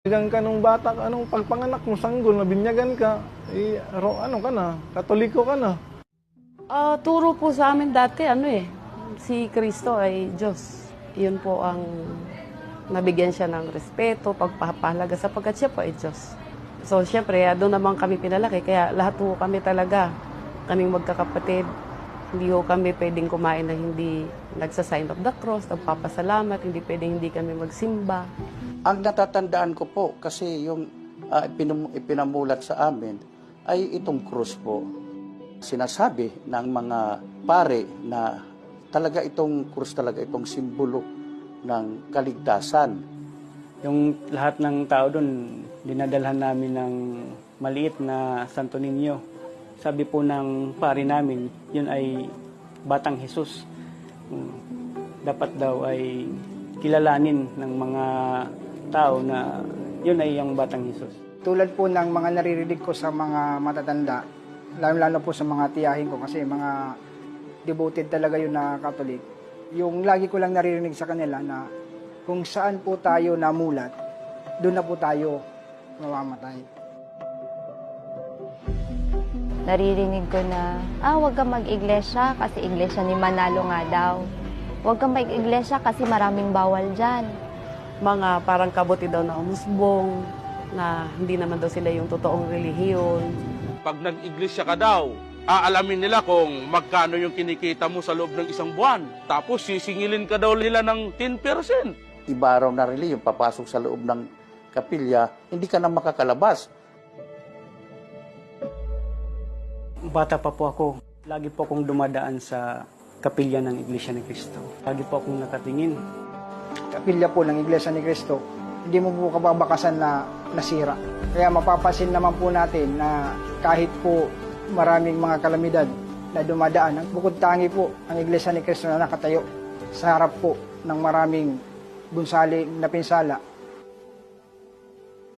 Binyagan ka nung bata ka, anong pagpanganak mo, sanggol, nabinyagan ka, ano ka na, Katoliko ka na. Turo po sa amin dati, si Kristo ay Diyos. Yun po ang nabigyan siya ng respeto, pagpapahalaga sapagkat siya po ay Diyos. So, syempre, doon naman kami pinalaki, kaya lahat po kami talaga, kaming magkakapatid, hindi po kami pwedeng kumain na hindi nagsa-sign of the cross, nagpapasalamat, hindi pwedeng hindi kami magsimba. Ang natatandaan ko po, kasi yung ipinamulat sa amin, ay itong krus po. Sinasabi ng mga pare na talaga itong krus, talaga itong simbolo ng kaligtasan. Yung lahat ng tao doon, dinadalhan namin ng maliit na Santo Niño. Sabi po ng pare namin, yun ay Batang Jesus. Dapat daw ay kilalanin ng mga tao na yun ay yung Batang Jesus. Tulad po ng mga naririnig ko sa mga matatanda, lalo po sa mga tiyahin ko kasi mga devoted talaga yun na Catholic. Yung lagi ko lang naririnig sa kanila na kung saan po tayo namulat, doon na po tayo mamamatay. Naririnig ko na, huwag kang mag-iglesia kasi iglesia ni Manalo nga daw. Huwag kang mag-iglesia kasi maraming bawal dyan. Mga parang kabuti daw na umusbong, na hindi naman daw sila yung totoong relihiyon. Pag nag-iglesia ka daw, aalamin nila kung magkano yung kinikita mo sa loob ng isang buwan. Tapos sisingilin ka daw nila ng 10%. Iba raw na reliyon, papasok sa loob ng kapilya, hindi ka na makakalabas. Bata pa po ako, lagi po akong dumadaan sa kapilya ng Iglesia ni Cristo. Lagi po akong nakatingin. Kapilya po ng Iglesia ni Cristo, hindi mo po kababakasan na nasira. Kaya mapapansin naman po natin na kahit po maraming mga kalamidad na dumadaan, bukod tangi po ang Iglesia ni Cristo na nakatayo sa harap po ng maraming gunsaling na pinsala